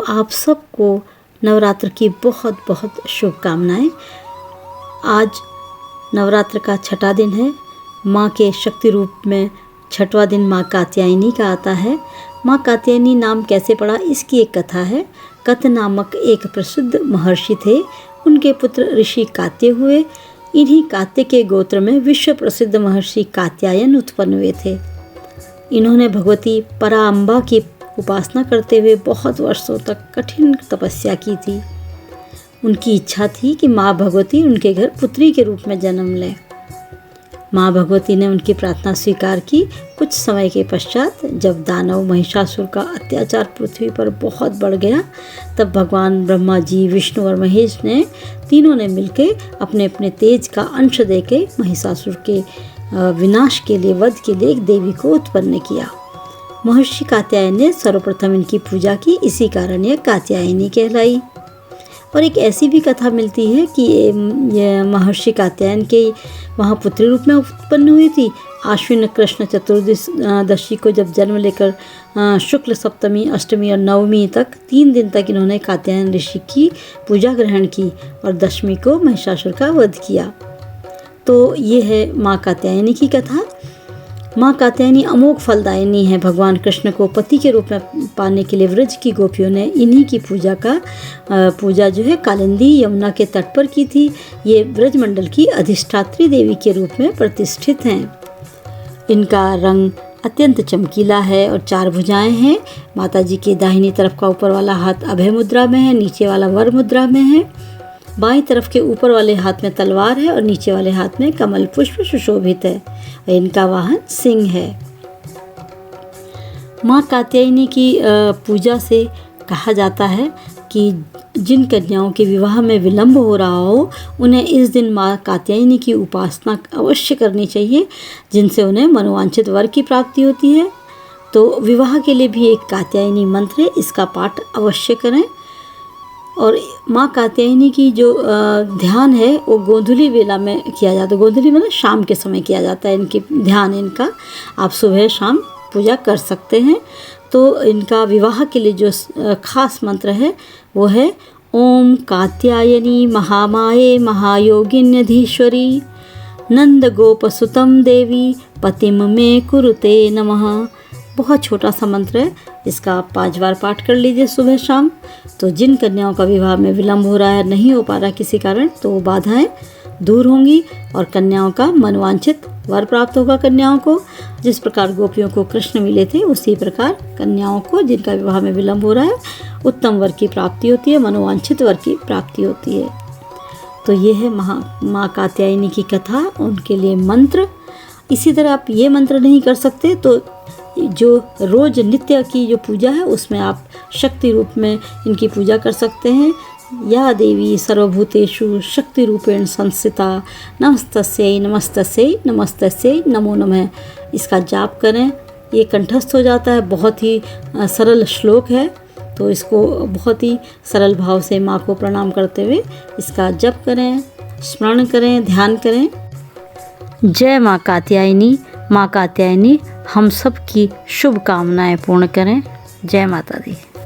आप सबको नवरात्र की बहुत बहुत शुभकामनाएं। आज नवरात्र का छठा दिन है। माँ के शक्ति रूप में छठवां दिन माँ कात्यायनी का आता है। माँ कात्यायनी नाम कैसे पड़ा, इसकी एक कथा है। कथ नामक एक प्रसिद्ध महर्षि थे। उनके पुत्र ऋषि कात्य हुए। इन्हीं कात्य के गोत्र में विश्व प्रसिद्ध महर्षि कात्यायन उत्पन्न हुए थे। इन्होंने भगवती पराअंबा की उपासना करते हुए बहुत वर्षों तक कठिन तपस्या की थी। उनकी इच्छा थी कि माँ भगवती उनके घर पुत्री के रूप में जन्म लें। माँ भगवती ने उनकी प्रार्थना स्वीकार की। कुछ समय के पश्चात जब दानव महिषासुर का अत्याचार पृथ्वी पर बहुत बढ़ गया, तब भगवान ब्रह्मा जी, विष्णु और महेश ने तीनों ने मिलकर अपने अपने तेज का अंश देके महिषासुर के विनाश के लिए, वध के लिए एक देवी को उत्पन्न किया। महर्षि कात्यायन ने सर्वप्रथम इनकी पूजा की, इसी कारण यह कात्यायनी कहलाई। और एक ऐसी भी कथा मिलती है कि ये महर्षि कात्यायन के वहाँ पुत्री रूप में उत्पन्न हुई थी। आश्विन कृष्ण चतुर्दशी को जब जन्म लेकर शुक्ल सप्तमी, अष्टमी और नवमी तक 3 दिन तक इन्होंने कात्यायन ऋषि की पूजा ग्रहण की और दशमी को महिषासुर का वध किया। तो ये है माँ कात्यायनी की कथा। माँ कात्यायनी अमोघ फलदायिनी है। भगवान कृष्ण को पति के रूप में पाने के लिए व्रज की गोपियों ने इन्हीं की पूजा जो है कालिंदी यमुना के तट पर की थी। ये ब्रजमंडल की अधिष्ठात्री देवी के रूप में प्रतिष्ठित हैं। इनका रंग अत्यंत चमकीला है और 4 भुजाएं हैं। माता जी के दाहिनी तरफ का ऊपर वाला हाथ अभय मुद्रा में है, नीचे वाला वर मुद्रा में है। बाईं तरफ के ऊपर वाले हाथ में तलवार है और नीचे वाले हाथ में कमल पुष्प सुशोभित है। इनका वाहन सिंह है। माँ कात्यायनी की पूजा से कहा जाता है कि जिन कन्याओं के विवाह में विलंब हो रहा हो, उन्हें इस दिन माँ कात्यायनी की उपासना अवश्य करनी चाहिए, जिनसे उन्हें मनोवांछित वर की प्राप्ति होती है। तो विवाह के लिए भी एक कात्यायनी मंत्र है, इसका पाठ अवश्य करें। और माँ कात्यायनी की जो ध्यान है वो गोधूली वेला में किया जाता है। गोधूली मतलब शाम के समय किया जाता है इनकी ध्यान। इनका आप सुबह शाम पूजा कर सकते हैं। तो इनका विवाह के लिए जो खास मंत्र है वो है ओम कात्यायनी महामाये महायोगिन्यधीश्वरी नंद गोपसुतम देवी पतिम मे कुरुते नमः। बहुत छोटा सा मंत्र है, इसका आप 5 बार पाठ कर लीजिए सुबह शाम। तो जिन कन्याओं का विवाह में विलंब हो रहा है, नहीं हो पा रहा किसी कारण, तो वो बाधाएं दूर होंगी और कन्याओं का मनवांछित वर प्राप्त होगा। कन्याओं को जिस प्रकार गोपियों को कृष्ण मिले थे, उसी प्रकार कन्याओं को जिनका विवाह में विलंब हो रहा है, उत्तम वर की प्राप्ति होती है, मनोवांछित वर की प्राप्ति होती है। तो ये है माँ कात्यायनी की कथा, उनके लिए मंत्र। इसी तरह आप ये मंत्र नहीं कर सकते तो जो रोज नित्य की जो पूजा है उसमें आप शक्ति रूप में इनकी पूजा कर सकते हैं। या देवी सर्वभूतेषु शक्ति रूपेण संस्थिता नमस्तस्यै नमस्तस्यै नमस्तस्यै नमो नमः। इसका जाप करें, ये कंठस्थ हो जाता है। बहुत ही सरल श्लोक है, तो इसको बहुत ही सरल भाव से माँ को प्रणाम करते हुए इसका जप करें, स्मरण करें, ध्यान करें। जय माँ कात्यायनी। माँ कात्यायनी हम सब की शुभकामनाएं पूर्ण करें। जय माता दी।